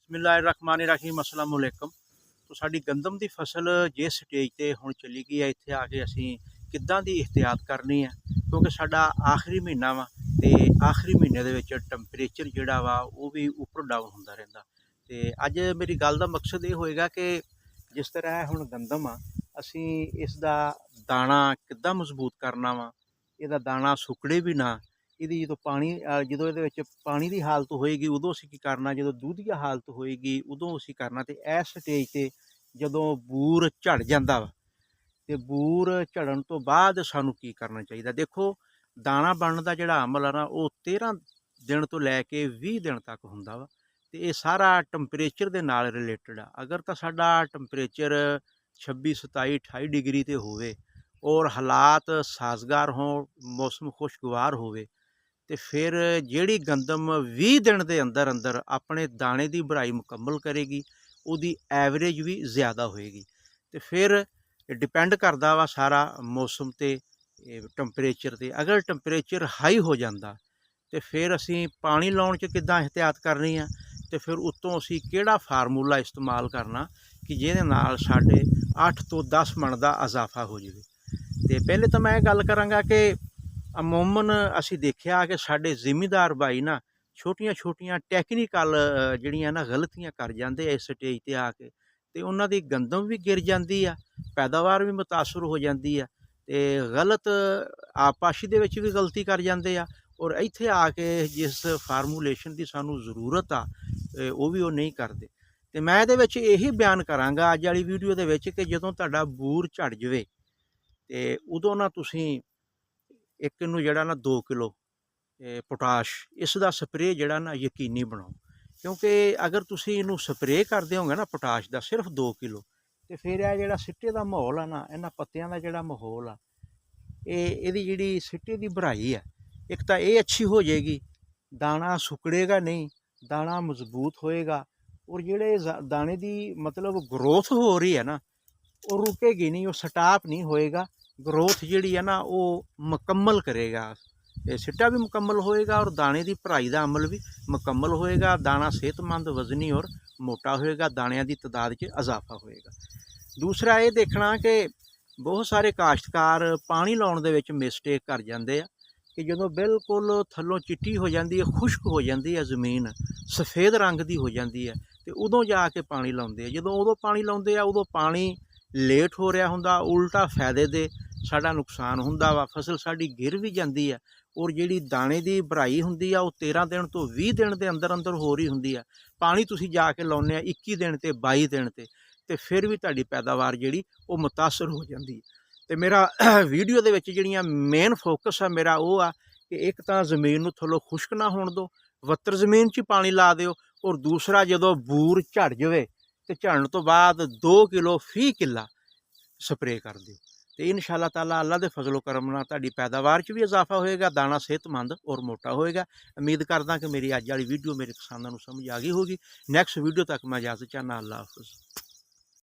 ਬਿਸਮਿल्लाहिर्रहमानिर्रहीम अस्सलाम वालेकुम। तो साडी गंदम की फसल जिस स्टेज ते हुण चली गई है, इत्थे आके असीं किद्दां दी एहतियात करनी है, क्योंकि साडा आखिरी महीना वा ते आखिरी महीने दे विच टैंपरेचर जिहड़ा वा वो भी उपर डाउन हुंदा रहिंदा। ते अज मेरी गल दा मकसद ये होएगा कि जिस तरह हुण गंदम आ, असीं इसदा दाना किद्दां मजबूत करना वा, इहदा दाना सुकड़े भी ना। ਇਹਦੀ ਜਦੋਂ ਪਾਣੀ ਜਦੋਂ ਇਹਦੇ ਵਿੱਚ ਪਾਣੀ ਦੀ ਹਾਲਤ ਹੋਏਗੀ ਉਦੋਂ ਅਸੀਂ ਕੀ ਕਰਨਾ, ਜਦੋਂ ਦੁੱਧੀਆ ਹਾਲਤ ਹੋਏਗੀ ਉਦੋਂ ਅਸੀਂ ਕਰਨਾ। ਤੇ ਇਸ ਸਟੇਜ ਤੇ ਜਦੋਂ ਬੂਰ ਝੜ ਜਾਂਦਾ ਵਾ ਤੇ ਬੂਰ ਝੜਨ ਤੋਂ ਬਾਅਦ ਸਾਨੂੰ ਕੀ ਕਰਨਾ ਚਾਹੀਦਾ। ਦੇਖੋ, ਦਾਣਾ ਬਣਨ ਦਾ ਜਿਹੜਾ ਅਮਲ ਆ ਨਾ, ਉਹ 13 ਦਿਨ ਤੋਂ ਲੈ ਕੇ 20 ਦਿਨ ਤੱਕ ਹੁੰਦਾ ਵਾ। ਤੇ ਇਹ ਸਾਰਾ ਟੈਂਪਰੇਚਰ ਦੇ ਨਾਲ ਰਿਲੇਟਡ ਆ। ਅਗਰ ਤਾਂ ਸਾਡਾ ਟੈਂਪਰੇਚਰ 26 27 28 ਡਿਗਰੀ ਤੇ ਹੋਵੇ ਔਰ ਹਾਲਾਤ ਸਾਜ਼ਗਾਰ ਹੋਣ, ਮੌਸਮ ਖੁਸ਼ਗਵਾਰ ਹੋਵੇ, ਤੇ ਫਿਰ ਜਿਹੜੀ ਗੰਦਮ 20 ਦਿਨ ਦੇ ਅੰਦਰ ਅੰਦਰ ਆਪਣੇ ਦਾਣੇ ਦੀ ਭਰਾਈ ਮੁਕੰਮਲ ਕਰੇਗੀ, ਉਹਦੀ ਐਵਰੇਜ ਵੀ ਜ਼ਿਆਦਾ ਹੋਏਗੀ। ਤੇ ਫਿਰ ਡਿਪੈਂਡ ਕਰਦਾ ਵਾ ਸਾਰਾ ਮੌਸਮ ਤੇ ਟੈਂਪਰੇਚਰ ਤੇ। ਅਗਰ ਟੈਂਪਰੇਚਰ ਹਾਈ ਹੋ ਜਾਂਦਾ ਤੇ ਫਿਰ ਅਸੀਂ ਪਾਣੀ ਲਾਉਣ 'ਚ ਕਿੱਦਾਂ ਇਹਤਿਆਤ ਕਰਨੀ ਆ, ਤੇ ਫਿਰ ਉੱਤੋਂ ਅਸੀਂ ਕਿਹੜਾ ਫਾਰਮੂਲਾ ਇਸਤੇਮਾਲ ਕਰਨਾ ਕਿ ਜਿਹਦੇ ਨਾਲ ਸਾਡੇ 8 ਤੋਂ 10 ਮਣ ਦਾ ਇਜ਼ਾਫਾ ਹੋ ਜਾਵੇ। ਤੇ ਪਹਿਲੇ ਤਾਂ ਮੈਂ ਇਹ ਗੱਲ ਕਰਾਂਗਾ ਕਿ ਅਮੂਮਨ ਅਸੀਂ ਦੇਖਿਆ ਕਿ ਸਾਡੇ ਜ਼ਿਮੀਂਦਾਰ ਭਾਈ ਨਾ ਛੋਟੀਆਂ ਛੋਟੀਆਂ ਟੈਕਨੀਕਲ ਜਿਹੜੀਆਂ ਨਾ ਗਲਤੀਆਂ ਕਰ ਜਾਂਦੇ ਆ ਇਸ ਸਟੇਜ 'ਤੇ ਆ ਕੇ, ਅਤੇ ਉਹਨਾਂ ਦੀ ਗੰਦਮ ਵੀ ਗਿਰ ਜਾਂਦੀ ਆ, ਪੈਦਾਵਾਰ ਵੀ ਮੁਤਾਸਰ ਹੋ ਜਾਂਦੀ ਆ, ਅਤੇ ਗਲਤ ਆਬਪਾਸ਼ੀ ਦੇ ਵਿੱਚ ਵੀ ਗਲਤੀ ਕਰ ਜਾਂਦੇ ਆ। ਔਰ ਇੱਥੇ ਆ ਕੇ ਜਿਸ ਫਾਰਮੂਲੇਸ਼ਨ ਦੀ ਸਾਨੂੰ ਜ਼ਰੂਰਤ ਆ ਉਹ ਵੀ ਉਹ ਨਹੀਂ ਕਰਦੇ। ਅਤੇ ਮੈਂ ਇਹਦੇ ਵਿੱਚ ਇਹੀ ਬਿਆਨ ਕਰਾਂਗਾ ਅੱਜ ਵਾਲੀ ਵੀਡੀਓ ਦੇ ਵਿੱਚ ਕਿ ਜਦੋਂ ਤੁਹਾਡਾ ਬੂਰ ਝੜ ਜਾਵੇ ਅਤੇ ਉਦੋਂ ਨਾ ਤੁਸੀਂ ਇੱਕ ਨੂੰ ਜਿਹੜਾ ਨਾ 2 ਕਿਲੋ ਪੋਟਾਸ਼ ਇਸ ਦਾ ਸਪਰੇਅ ਜਿਹੜਾ ਨਾ ਯਕੀਨੀ ਬਣਾਓ। ਕਿਉਂਕਿ ਅਗਰ ਤੁਸੀਂ ਇਹਨੂੰ ਸਪਰੇਅ ਕਰਦੇ ਹੋਗੇ ਨਾ ਪੋਟਾਸ਼ ਦਾ ਸਿਰਫ 2 ਕਿਲੋ, ਅਤੇ ਫਿਰ ਇਹ ਜਿਹੜਾ ਸਿੱਟੇ ਦਾ ਮਾਹੌਲ ਆ ਨਾ, ਇਹਨਾਂ ਪੱਤਿਆਂ ਦਾ ਜਿਹੜਾ ਮਾਹੌਲ ਆ, ਇਹਦੀ ਜਿਹੜੀ ਸਿੱਟੇ ਦੀ ਭਰਾਈ ਆ, ਇੱਕ ਤਾਂ ਇਹ ਅੱਛੀ ਹੋ ਜਾਏਗੀ, ਦਾਣਾ ਸੁਕੜੇਗਾ ਨਹੀਂ, ਦਾਣਾ ਮਜ਼ਬੂਤ ਹੋਏਗਾ। ਔਰ ਜਿਹੜੇ ਦਾਣੇ ਦੀ ਮਤਲਬ ਗਰੋਥ ਹੋ ਰਹੀ ਹੈ ਨਾ, ਉਹ ਰੁਕੇਗੀ ਨਹੀਂ, ਉਹ ਸਟਾਪ ਨਹੀਂ ਹੋਏਗਾ। ਗਰੋਥ ਜਿਹੜੀ ਹੈ ਨਾ ਉਹ ਮੁਕੰਮਲ ਕਰੇਗਾ, ਇਹ ਸਿੱਟਾ ਵੀ ਮੁਕੰਮਲ ਹੋਏਗਾ ਔਰ ਦਾਣੇ ਦੀ ਭਰਾਈ ਦਾ ਅਮਲ ਵੀ ਮੁਕੰਮਲ ਹੋਏਗਾ। ਦਾਣਾ ਸਿਹਤਮੰਦ, ਵਜ਼ਨੀ ਔਰ ਮੋਟਾ ਹੋਏਗਾ, ਦਾਣਿਆਂ ਦੀ ਤਾਦਾਦ 'ਚ ਇਜ਼ਾਫਾ ਹੋਏਗਾ। ਦੂਸਰਾ ਇਹ ਦੇਖਣਾ ਕਿ ਬਹੁਤ ਸਾਰੇ ਕਾਸ਼ਤਕਾਰ ਪਾਣੀ ਲਾਉਣ ਦੇ ਵਿੱਚ ਮਿਸਟੇਕ ਕਰ ਜਾਂਦੇ ਆ ਕਿ ਜਦੋਂ ਬਿਲਕੁਲ ਥੱਲੋਂ ਚਿੱਟੀ ਹੋ ਜਾਂਦੀ ਹੈ, ਖੁਸ਼ਕ ਹੋ ਜਾਂਦੀ ਹੈ ਜ਼ਮੀਨ, ਸਫੇਦ ਰੰਗ ਦੀ ਹੋ ਜਾਂਦੀ ਹੈ, ਅਤੇ ਉਦੋਂ ਜਾ ਕੇ ਪਾਣੀ ਲਾਉਂਦੇ ਆ। ਜਦੋਂ ਉਦੋਂ ਪਾਣੀ ਲਾਉਂਦੇ ਆ ਉਦੋਂ ਪਾਣੀ ਲੇਟ ਹੋ ਰਿਹਾ ਹੁੰਦਾ, ਉਲਟਾ ਫਾਇਦੇ ਦੇ ਸਾਡਾ ਨੁਕਸਾਨ ਹੁੰਦਾ ਵਾ, ਫਸਲ ਸਾਡੀ ਗਿਰ ਵੀ ਜਾਂਦੀ ਹੈ। ਔਰ ਜਿਹੜੀ ਦਾਣੇ ਦੀ ਭਰਾਈ ਹੁੰਦੀ ਆ ਉਹ 13 ਦਿਨ ਤੋਂ 20 ਦਿਨ ਦੇ ਅੰਦਰ ਅੰਦਰ ਹੋ ਰਹੀ ਹੁੰਦੀ ਆ। ਪਾਣੀ ਤੁਸੀਂ ਜਾ ਕੇ ਲਾਉਂਦੇ ਆ 21 ਦਿਨ ਤੇ 22 ਦਿਨ ਤੇ ਫਿਰ ਵੀ ਤੁਹਾਡੀ ਪੈਦਾਵਾਰ ਜਿਹੜੀ ਉਹ ਮੁਤਾਸਰ ਹੋ ਜਾਂਦੀ ਹੈ। ਅਤੇ ਮੇਰਾ ਵੀਡੀਓ ਦੇ ਵਿੱਚ ਜਿਹੜੀਆਂ ਮੇਨ ਫੋਕਸ ਆ ਮੇਰਾ ਉਹ ਆ ਕਿ ਇੱਕ ਤਾਂ ਜ਼ਮੀਨ ਨੂੰ ਥੱਲੋਂ ਖੁਸ਼ਕ ਨਾ ਹੋਣ ਦਿਓ, ਵੱਤਰ ਜ਼ਮੀਨ 'ਚ ਪਾਣੀ ਲਾ ਦਿਓ। ਔਰ ਦੂਸਰਾ ਜਦੋਂ ਬੂਰ ਝੜ ਜਾਵੇ ਤੇ ਝੜਨ ਤੋਂ ਬਾਅਦ 2 ਕਿਲੋ ਫੀ ਕਿੱਲਾ ਸਪਰੇਅ ਕਰ ਦਿਓ। ਤੇ ਇਨਸ਼ਾ ਤਾਲਾ ਅੱਲਾ ਦੇ ਫਜ਼ਲ ਕਰਮ ਨਾਲ ਤੁਹਾਡੀ ਪੈਦਾਵਾਰ 'ਚ ਵੀ ਇਜ਼ਾਫਾ ਹੋਏਗਾ, ਦਾਣਾ ਸਿਹਤਮੰਦ ਔਰ ਮੋਟਾ ਹੋਏਗਾ। ਉਮੀਦ ਕਰਦਾ ਕਿ ਮੇਰੀ ਅੱਜ ਵਾਲੀ ਵੀਡੀਓ ਮੇਰੇ ਕਿਸਾਨਾਂ ਨੂੰ ਸਮਝ ਆ ਗਈ ਹੋਗੀ। ਨੈਕਸਟ ਵੀਡੀਓ ਤੱਕ ਮੈਂ ਇਜਾਜ਼ਤ ਚਾਹੁੰਦਾ। ਅੱਲਾ ਹਾਫਿਜ਼।